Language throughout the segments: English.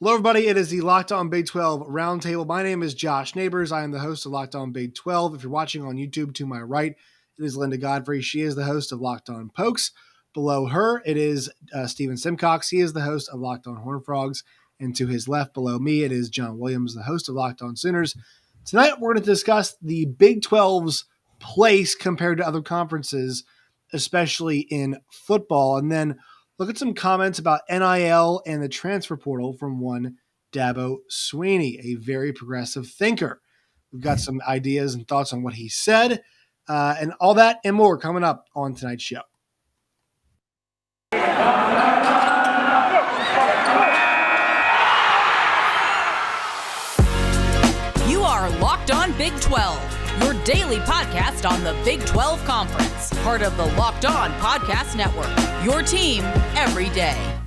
Hello, everybody. It is the Locked On Big 12 Roundtable. My name is Josh Neighbors. I am the host of Locked On Big 12. If you're watching on YouTube, to my right, it is Linda Godfrey. She is the host of Locked On Pokes. Below her, it is Steven Simcox. He is the host of Locked On Horned Frogs. And to his left, below me, it is John Williams, the host of Locked On Sooners. Tonight, we're going to discuss the Big 12's place compared to other conferences, especially in football. And then look at some comments about NIL and the transfer portal from one Dabo Sweeney, a very progressive thinker. We've got some ideas and thoughts on what he said, and all that and more coming up on tonight's show. You are Locked On Big 12, your daily podcast on the Big 12 Conference, part of the Locked On Podcast Network, your team every day.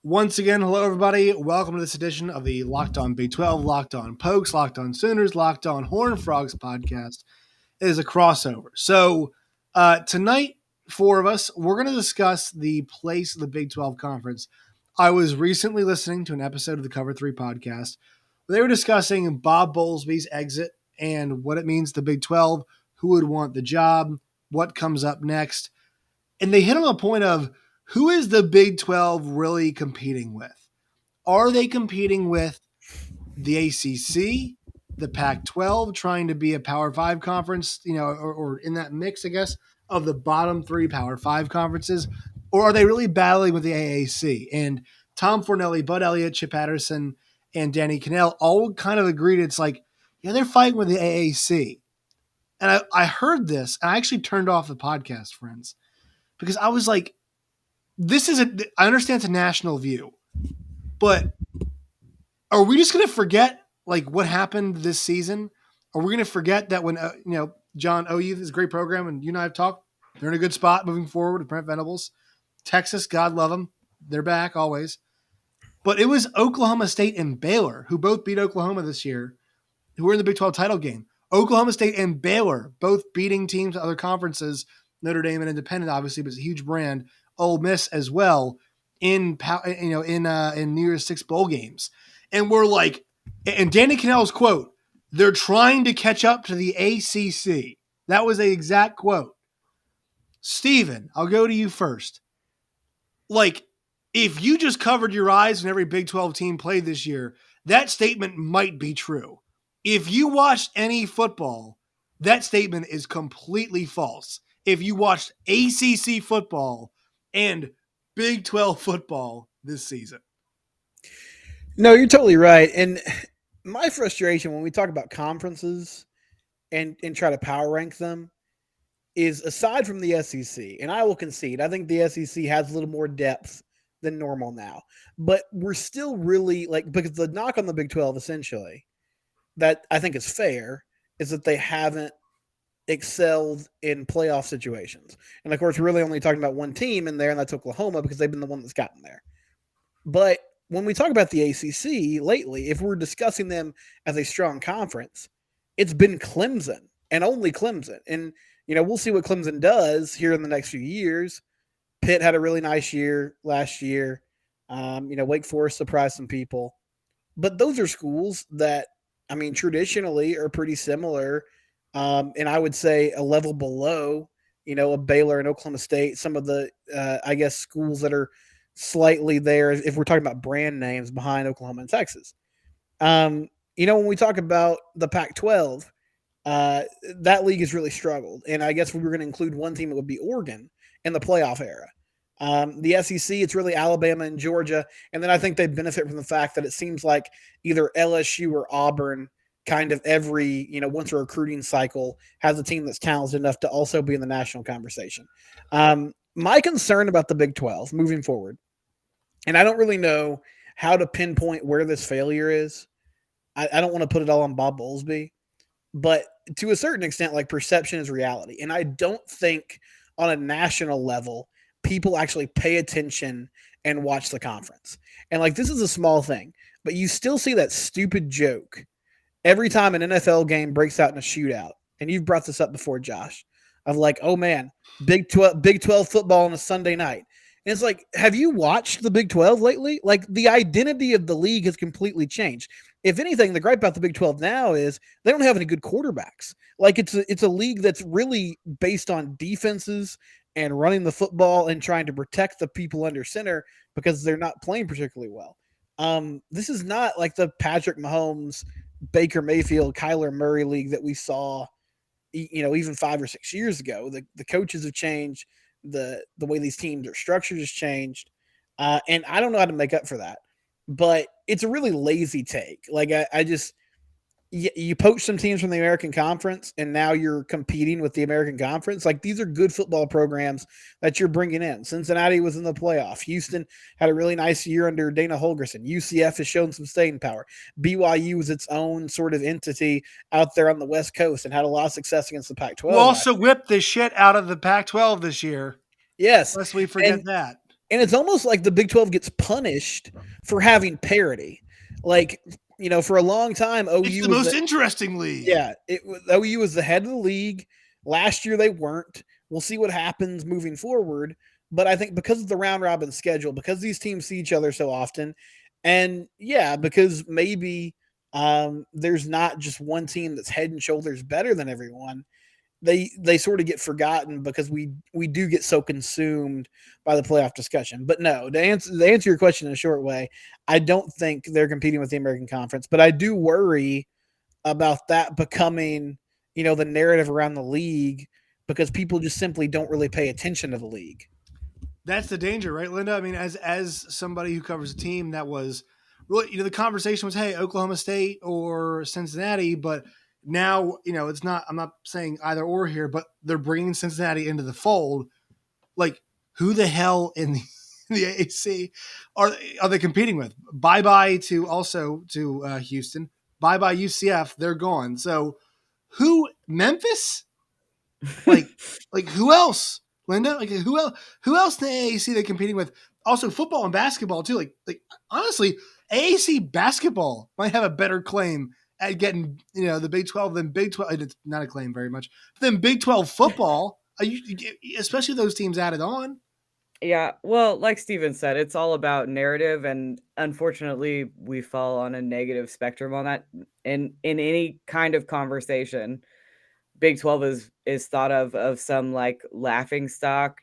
Once again, hello, everybody. Welcome to this edition of the Locked On Big 12, Locked On Pokes, Locked On Sooners, Locked On Horned Frogs podcast. It is a crossover. So tonight, four of us, we're going to discuss the place of the Big 12 Conference. I was recently listening to an episode of the Cover 3 podcast where they were discussing Bob Bowlesby's exit and what it means to the Big 12, who would want the job, what comes up next. And they hit on a point of, who is the Big 12 really competing with? Are they competing with the ACC, the Pac-12, trying to be a Power 5 conference, or in that mix, I guess, of the bottom three Power 5 conferences? Or are they really battling with the AAC? And Tom Fornelli, Bud Elliott, Chip Patterson, and Danny Cannell all kind of agreed it's like, yeah, they're fighting with the AAC. And I heard this, and I actually turned off the podcast, friends, because I was like, I understand it's a national view, but are we just going to forget like what happened this season? Are we going to forget that when, John, OU is a great program and you and I have talked, they're in a good spot moving forward with Brent Venables. Texas, God love them. They're back always. But it was Oklahoma State and Baylor who both beat Oklahoma this year, who were in the Big 12 title game. Oklahoma State and Baylor both beating teams in other conferences, Notre Dame and Independent, obviously, but it's a huge brand. Ole Miss as well in New Year's Six bowl games. And we're like, and Danny Cannell's quote, they're trying to catch up to the ACC. That was the exact quote. Steven, I'll go to you first. Like, if you just covered your eyes when every Big 12 team played this year, that statement might be true. If you watched any football, that statement is completely false. If you watched ACC football and Big 12 football this season. No, you're totally right. And my frustration when we talk about conferences and try to power rank them is, aside from the SEC, and I will concede, I think the SEC has a little more depth than normal now. But we're still really, because the knock on the Big 12, essentially, that I think is fair, is that they haven't excelled in playoff situations. And of course, we're really only talking about one team in there, and that's Oklahoma, because they've been the one that's gotten there. But when we talk about the ACC lately, if we're discussing them as a strong conference, it's been Clemson and only Clemson. And, we'll see what Clemson does here in the next few years. Pitt had a really nice year last year. Wake Forest surprised some people. But those are schools that, traditionally are pretty similar. And I would say a level below, a Baylor and Oklahoma State, some of the, schools that are slightly there, if we're talking about brand names behind Oklahoma and Texas. When we talk about the Pac-12, that league has really struggled. And I guess if we were going to include one team, it would be Oregon in the playoff era. The SEC, it's really Alabama and Georgia. And then I think they benefit from the fact that it seems like either LSU or Auburn kind of every, once a recruiting cycle has a team that's talented enough to also be in the national conversation. My concern about the Big 12 moving forward, and I don't really know how to pinpoint where this failure is. I don't want to put it all on Bob Bowlesby, but to a certain extent, perception is reality. And I don't think on a national level, people actually pay attention and watch the conference. And this is a small thing, but you still see that stupid joke every time an NFL game breaks out in a shootout. And you've brought this up before, Josh, of oh man, Big 12 football on a Sunday night. And it's like, have you watched the Big 12 lately? Like, the identity of the league has completely changed. If anything, the gripe about the Big 12 now is they don't have any good quarterbacks. Like, it's a league that's really based on defenses and running the football and trying to protect the people under center because they're not playing particularly well. This is not like the Patrick Mahomes, Baker Mayfield, Kyler Murray league that we saw, even 5 or 6 years ago. The coaches have changed. The way these teams are structured has changed, and I don't know how to make up for that. But it's a really lazy take. Like, I just you poach some teams from the American Conference, and now you're competing with the American Conference. Like, these are good football programs that you're bringing in. Cincinnati was in the playoff. Houston had a really nice year under Dana Holgerson. UCF has shown some staying power. BYU was its own sort of entity out there on the West Coast and had a lot of success against the We'll Pac-12 also last year. whip the shit out of the Pac-12 this year, Yes, lest we forget and that. and it's almost like the Big 12 gets punished for having parity. Like, for a long time, It's OU the was most interesting league. yeah, OU was the head of the league. Last year they weren't. We'll see what happens moving forward. But I think because of the round robin schedule, because these teams see each other so often, and yeah, because maybe there's not just one team that's head and shoulders better than everyone, they sort of get forgotten because we do get so consumed by the playoff discussion. But no, to answer your question in a short way, I don't think they're competing with the American Conference, but I do worry about that becoming, the narrative around the league because people just simply don't really pay attention to the league. That's the danger, right, Linda? I mean, as somebody who covers a team that was really, the conversation was, hey, Oklahoma State or Cincinnati, but now, it's not. I'm not saying either or here, but they're bringing Cincinnati into the fold. Like, who the hell in the, the AAC are they competing with? Bye bye to Houston. Bye bye UCF. They're gone. So who Memphis? Like like who else? Linda? Like who else in the AAC they're competing with? Also football and basketball too. Like honestly, AAC basketball might have a better claim at getting, the Big 12 than Big 12. It's not a claim very much. Than Big 12 football, especially those teams added on. Yeah, well, like Steven said, it's all about narrative, and unfortunately, we fall on a negative spectrum on that. In any kind of conversation, Big 12 is thought of some like laughing stock.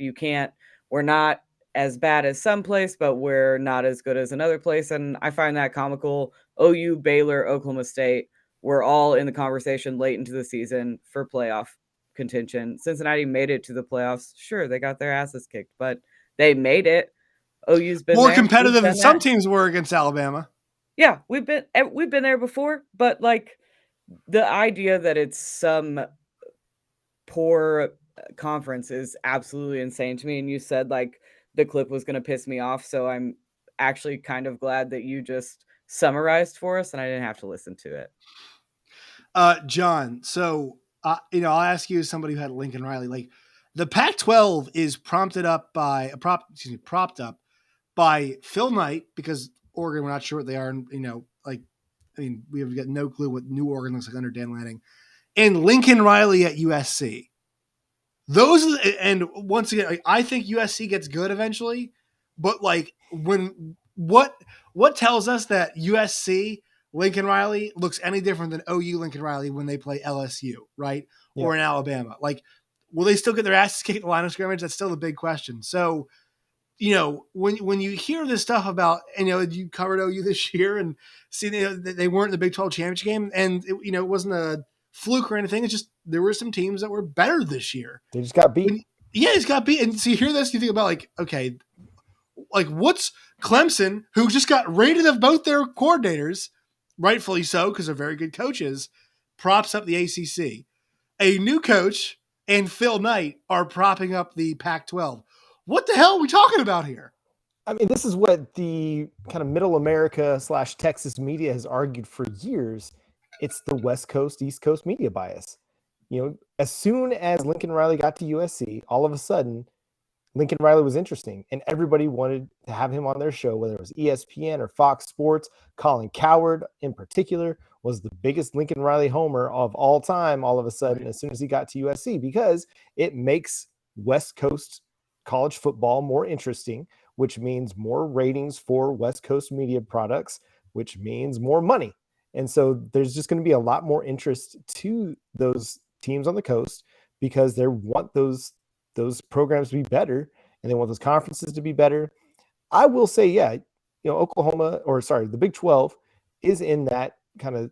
We're not as bad as some place, but we're not as good as another place. And I find that comical. OU, Baylor, Oklahoma State were all in the conversation late into the season for playoff contention. Cincinnati made it to the playoffs. Sure, they got their asses kicked, but they made it. OU's been More there. We've competitive than done some that. teams were against Alabama. Yeah, we've been there before, but like the idea that it's some poor conference is absolutely insane to me. And you said like the clip was going to piss me off, so I'm actually kind of glad that you just summarized for us and I didn't have to listen to it. John, so I'll ask you as somebody who had Lincoln Riley. Like the Pac-12 is propped up by Phil Knight because Oregon, we're not sure what they are. And, we have got no clue what New Oregon looks like under Dan Lanning, and Lincoln Riley at USC. And once again, I think USC gets good eventually, but like what tells us that USC Lincoln Riley looks any different than OU Lincoln Riley when they play LSU, right? Yeah. Or in Alabama? Like, will they still get their asses kicked at the line of scrimmage? That's still the big question. So, when you hear this stuff about, you covered OU this year and see, they weren't in the Big 12 championship game, and it wasn't a fluke or anything. It's just there were some teams that were better this year. They just got beat. It's got beat. And so you hear this, you think about like, okay, like what's Clemson, who just got rated of both their coordinators, rightfully so, because they're very good coaches, props up the ACC. A new coach and Phil Knight are propping up the Pac-12. What the hell are we talking about here? I mean, this is what the kind of middle America / Texas media has argued for years. It's the West Coast, East Coast media bias. As soon as Lincoln Riley got to USC, all of a sudden, Lincoln Riley was interesting, and everybody wanted to have him on their show, whether it was ESPN or Fox Sports. Colin Cowherd, in particular, was the biggest Lincoln Riley homer of all time, all of a sudden, as soon as he got to USC, because it makes West Coast college football more interesting, which means more ratings for West Coast media products, which means more money. And so there's just going to be a lot more interest to those teams on the coast because they want those programs to be better and they want those conferences to be better. I will say, yeah, the Big 12 is in that kind of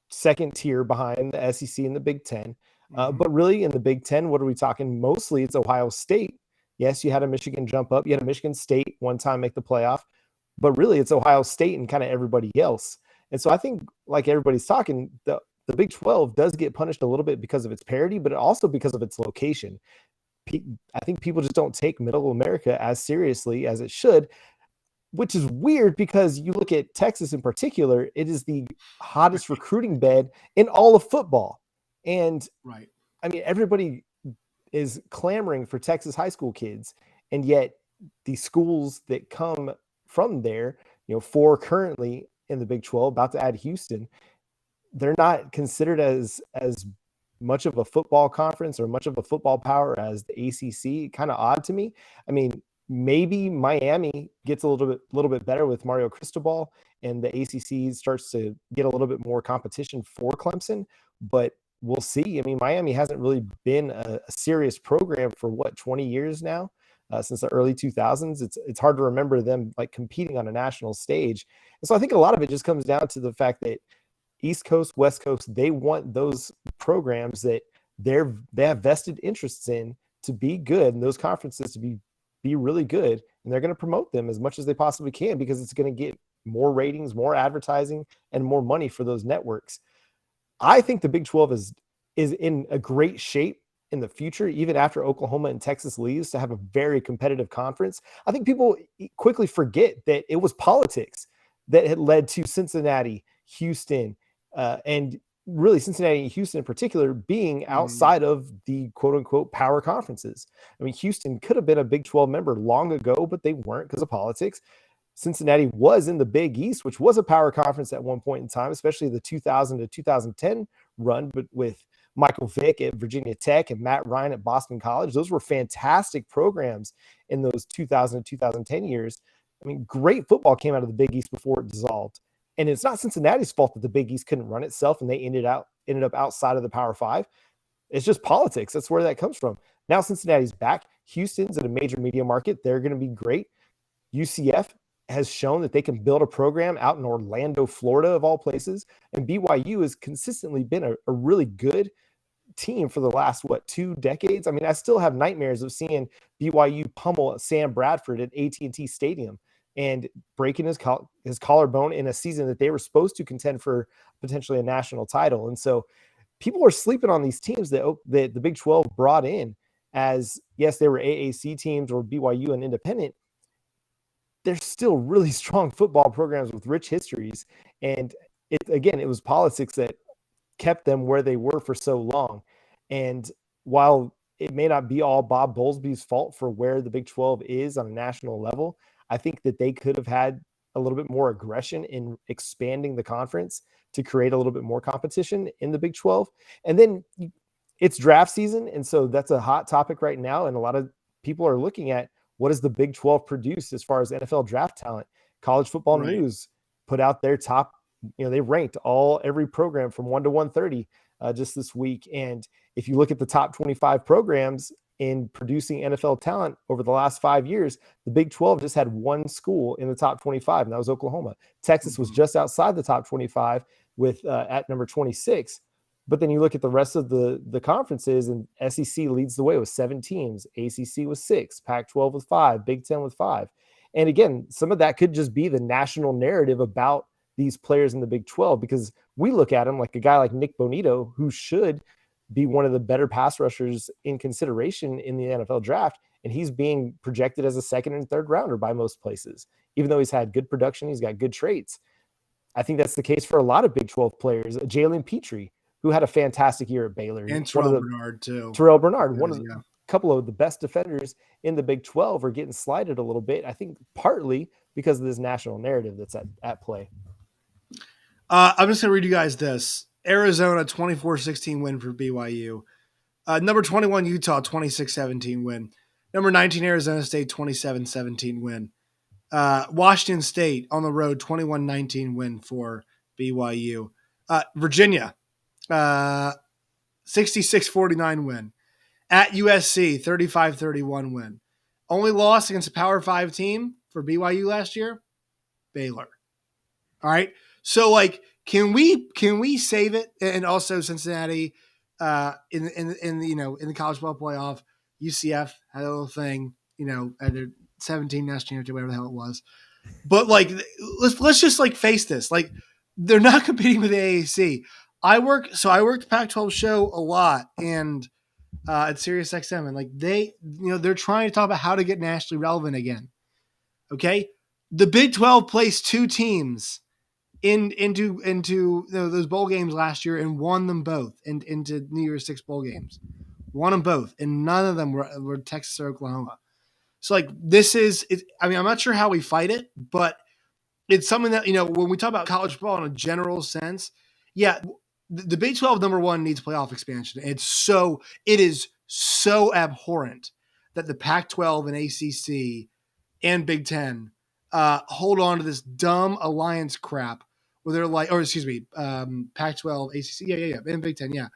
second tier behind the SEC and the Big 10. But really, in the Big 10, what are we talking? Mostly it's Ohio State. Yes, you had a Michigan jump up. You had a Michigan State one time make the playoff. But really, it's Ohio State and kind of everybody else. And so I think, like everybody's talking, the Big 12 does get punished a little bit because of its parity, but also because of its location. I think people just don't take Middle America as seriously as it should, which is weird because you look at Texas in particular, it is the hottest recruiting bed in all of football. And right. I mean, everybody is clamoring for Texas high school kids. And yet the schools that come from there, 4 currently in the Big 12, about to add Houston, they're not considered as much of a football conference or much of a football power as the ACC. Kind of odd to me. I mean, maybe Miami gets a little bit better with Mario Cristobal and the ACC starts to get a little bit more competition for Clemson, but we'll see. I mean, Miami hasn't really been a serious program for 20 years now, since the early 2000s. It's hard to remember them like competing on a national stage. And so I think a lot of it just comes down to the fact that East Coast, West Coast, they want those programs that they have vested interests in to be good and those conferences to be really good. And they're going to promote them as much as they possibly can because it's going to get more ratings, more advertising, and more money for those networks. I think the Big 12 is in a great shape in the future, even after Oklahoma and Texas leaves, to have a very competitive conference. I think people quickly forget that it was politics that had led to Cincinnati, Houston, and really Cincinnati and Houston in particular being outside of the quote unquote power conferences. I mean, Houston could have been a Big 12 member long ago, but they weren't because of politics. Cincinnati was in the Big East, which was a power conference at one point in time, especially the 2000 to 2010 run, but with Michael Vick at Virginia Tech and Matt Ryan at Boston College. Those were fantastic programs in those 2000 to 2010 years. I mean, great football came out of the Big East before it dissolved. And it's not Cincinnati's fault that the Big East couldn't run itself and they ended up outside of the Power Five. It's just politics. That's where that comes from. Now Cincinnati's back. Houston's in a major media market. They're going to be great. UCF has shown that they can build a program out in Orlando, Florida, of all places. And BYU has consistently been a really good team for the last, 2 decades? I mean, I still have nightmares of seeing BYU pummel Sam Bradford at AT&T Stadium and breaking his collarbone in a season that they were supposed to contend for potentially a national title. And so people are sleeping on these teams that the Big 12 brought in as, yes, they were AAC teams or BYU and independent. They're still really strong football programs with rich histories. And it was politics that kept them where they were for so long. And while it may not be all Bob Bowlesby's fault for where the Big 12 is on a national level, I think that they could have had a little bit more aggression in expanding the conference to create a little bit more competition in the Big 12. And then it's draft season. And so that's a hot topic right now. And a lot of people are looking at what does the Big 12 produce as far as NFL draft talent. College Football News put out their top, they ranked every program from 1 to 130 just this week. And if you look at the top 25 programs in producing NFL talent over the last 5 years, the Big 12 just had one school in the top 25, and that was Oklahoma. Texas was just outside the top 25 with at number 26. But then you look at the rest of the conferences, and SEC leads the way with 7 teams, ACC with 6, Pac-12 with 5, Big 10 with 5. And again, some of that could just be the national narrative about these players in the Big 12, because we look at him like a guy like Nick Bonito, who should be one of the better pass rushers in consideration in the NFL draft. And he's being projected as a second and third rounder by most places, even though he's had good production. He's got good traits. I think that's the case for a lot of Big 12 players. Jalen Petrie, who had a fantastic year at Baylor. And Terrell Bernard too. Terrell Bernard, couple of the best defenders in the Big 12 are getting slighted a little bit. I think partly because of this national narrative that's at play. I'm just going to read you guys this. Arizona 24-16 win for BYU. Number 21 Utah 26-17 win. Number 19, Arizona State, 27-17 win. Washington State on the road, 21-19 win for BYU. Virginia, 66-49 win. At USC, 35-31 win. Only loss against a Power 5 team for BYU last year, Baylor. All right. So like, can we save it? And also Cincinnati, in the college football playoff, UCF had a little thing, at their 17 national championship, whatever the hell it was. But like, let's just like face this. Like, they're not competing with the AAC. I work the Pac-12 show a lot, and at SiriusXM, and like they're trying to talk about how to get nationally relevant again. Okay, the Big 12 placed two teams into those bowl games last year and won them both into New Year's Six bowl games. Won them both, and none of them were Texas or Oklahoma. So like this is it. I mean, I'm not sure how we fight it, but it's something that when we talk about college football in a general sense, yeah, the Big 12 number one needs playoff expansion. It is so abhorrent that the Pac-12 and ACC and Big 10 hold on to this dumb alliance crap where they're like, or excuse me, Pac-12, ACC, yeah, and Big 10, yeah,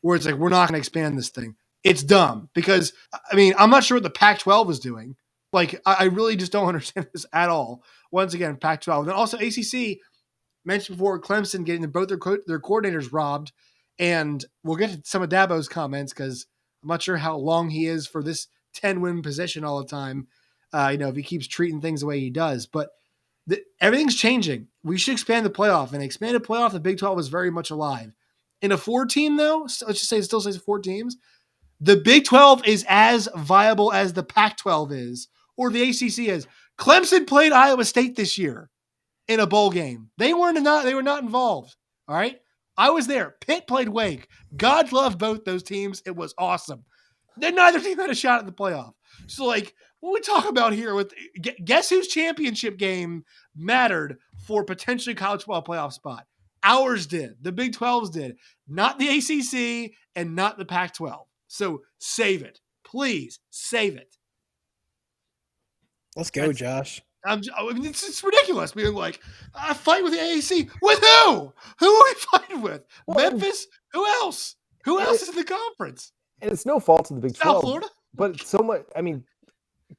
where it's like, we're not going to expand this thing. It's dumb because, I mean, I'm not sure what the Pac-12 is doing. Like, I really just don't understand this at all. Once again, Pac-12. And then also ACC, mentioned before, Clemson getting both their coordinators robbed. And we'll get to some of Dabo's comments because I'm not sure how long he is for this 10-win position all the time. If he keekeeps treating things the way he does. But everything's changing. We should expand the playoff. And expanded playoff, the Big 12 is very much alive. In a 4-team, though, let's just say it still says 4 teams, the Big 12 is as viable as the Pac-12 is, or the ACC is. Clemson played Iowa State this year in a bowl game. They were not involved. All right. I was there. Pitt played Wake. God love both those teams. It was awesome. Then neither team had a shot at the playoff. So like what we talk about here with guess whose championship game mattered for potentially college football playoff spot? Ours did. The Big 12s did. Not the ACC and not the Pac-12. So save it. Please save it. Let's go, Josh. I mean, it's ridiculous being like, I fight with the AAC. With who? Who are we fighting with? Memphis? Who else? Who else is in the conference? And it's no fault of the Big 12. South Florida? But so much, I mean,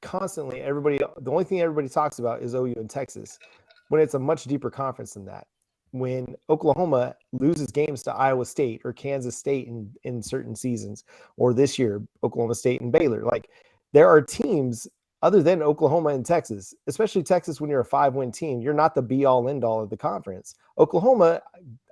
constantly, the only thing everybody talks about is OU and Texas, when it's a much deeper conference than that. When Oklahoma loses games to Iowa State or Kansas State in certain seasons, or this year, Oklahoma State and Baylor, like there are teams other than Oklahoma and Texas, especially Texas, when you're a 5-win team, you're not the be-all, end-all of the conference. Oklahoma,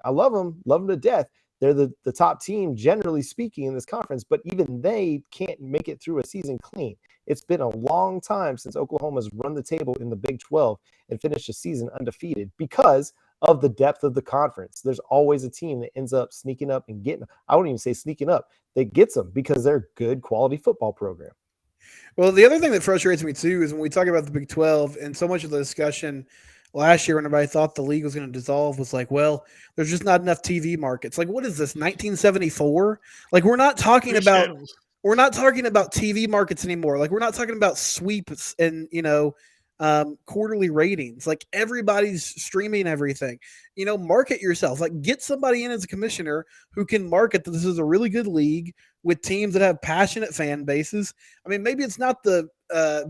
I love them to death. They're the top team, generally speaking, in this conference, but even they can't make it through a season clean. It's been a long time since Oklahoma's run the table in the Big 12 and finished a season undefeated because of the depth of the conference. There's always a team that ends up sneaking up and getting, I wouldn't even say sneaking up, that gets them because they're a good quality football program. Well, the other thing that frustrates me too is when we talk about the Big 12 and so much of the discussion last year when everybody thought the league was going to dissolve was like, well, there's just not enough TV markets. Like, what is this, 1974? Like, we're not talking about TV markets anymore. Like, we're not talking about sweeps and, quarterly ratings. Like, everybody's streaming everything. Market yourself. Like, get somebody in as a commissioner who can market that this is a really good league with teams that have passionate fan bases. I mean, maybe it's not the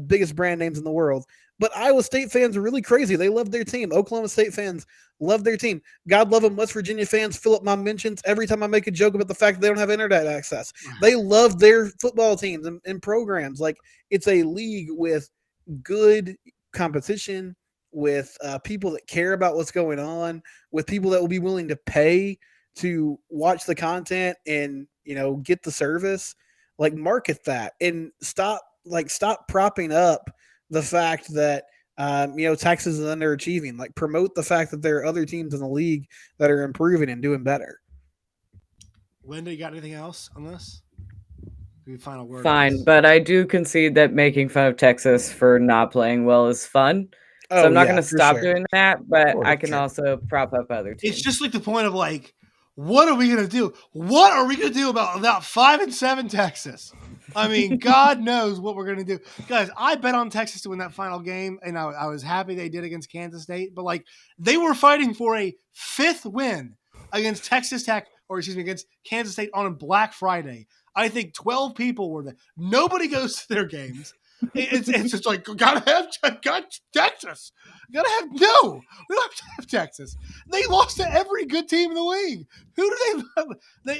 biggest brand names in the world, but Iowa State fans are really crazy. They love their team. Oklahoma State fans love their team. God love them. West Virginia fans fill up my mentions every time I make a joke about the fact that they don't have internet access. They love their football teams and programs. Like, it's a league with good competition, with people that care about what's going on, with people that will be willing to pay to watch the content and get the service. Like, market that and stop propping up the fact that Texas is underachieving. Like, promote the fact that there are other teams in the league that are improving and doing better. Linda, you got anything else on this? Final word. Fine, but I do concede that making fun of Texas for not playing well is fun. So I'm not going to stop doing that, but I can also prop up other teams. It's just like the point of like, what are we going to do? What are we going to do about 5-7 Texas? I mean, God knows what we're going to do. Guys, I bet on Texas to win that final game, and I was happy they did against Kansas State. But, like, they were fighting for a 5th win against Texas Tech, or excuse me, against Kansas State on a Black Friday. I think 12 people were there. Nobody goes to their games. It's just like, got Texas. We don't have to have Texas. They lost to every good team in the league. Who do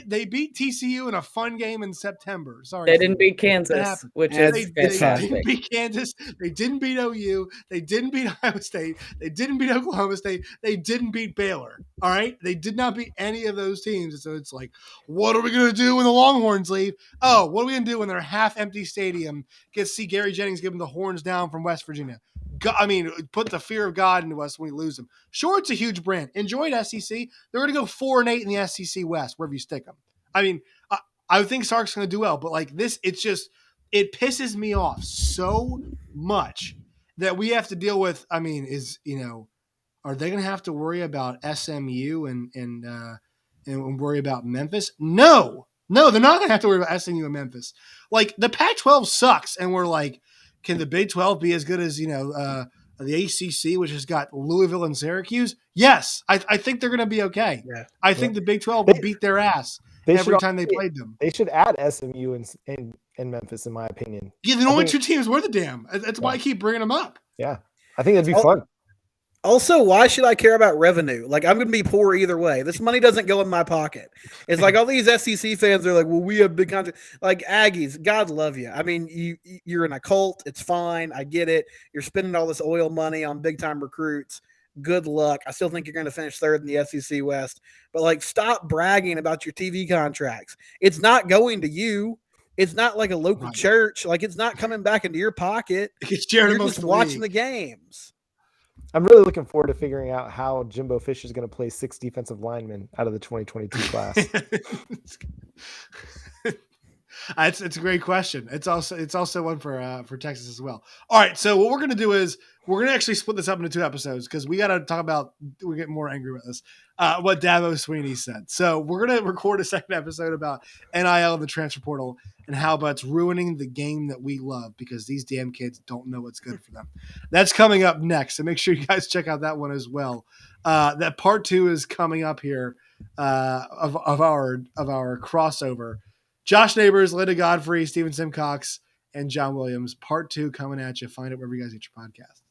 they beat TCU in a fun game in September. Sorry, They didn't Stephen. beat Kansas, which That's is They fantastic. didn't beat Kansas. They didn't beat OU. They didn't beat Iowa State. They didn't beat Oklahoma State. They didn't beat Baylor. All right? They did not beat any of those teams. And so it's like, what are we going to do when the Longhorns leave? Oh, what are we going to do when their half-empty stadium gets to see Gary Jennings give them the horns down from West Virginia? Put the fear of God into us when we lose them. Sure, it's a huge brand. Enjoy it, SEC. They're going to go 4-8 in the SEC West, wherever you stick them. I mean, I think Sark's going to do well, but like this, it pisses me off so much that we have to deal with. I mean, are they going to have to worry about SMU and worry about Memphis? No, they're not going to have to worry about SMU and Memphis. Like the Pac-12 sucks, and we're like, can the Big 12 be as good as the ACC, which has got Louisville and Syracuse? Yes, I think they're going to be okay. Yeah. I think the Big 12 will beat their ass every time they played them. They should add SMU and Memphis, in my opinion. Yeah, the only 2 teams worth a damn. That's why I keep bringing them up. Yeah, I think that'd be fun. Also, why should I care about revenue? Like, I'm going to be poor either way. This money doesn't go in my pocket. It's like all these SEC fans are like, well, we have big contract. Like, Aggies, God love you. I mean, you're in a cult. It's fine. I get it. You're spending all this oil money on big-time recruits. Good luck. I still think you're going to finish 3rd in the SEC West. But, like, stop bragging about your TV contracts. It's not going to you. It's not like a local church. Like, it's not coming back into your pocket. You're just watching the games. I'm really looking forward to figuring out how Jimbo Fisher is going to play 6 defensive linemen out of the 2022 class. It's a great question. It's also one for Texas as well. All right, so what we're going to do is we're going to actually split this up into 2 episodes because we got to talk about, we're getting more angry about this, what Dabo Sweeney said. So we're going to record a second episode about NIL and the transfer portal and how about it's ruining the game that we love because these damn kids don't know what's good for them. That's coming up next, so make sure you guys check out that one as well. That part 2 is coming up here of our crossover. Josh Neighbors, Linda Godfrey, Stephen Simcox, and John Williams. Part 2 coming at you. Find it wherever you guys get your podcast.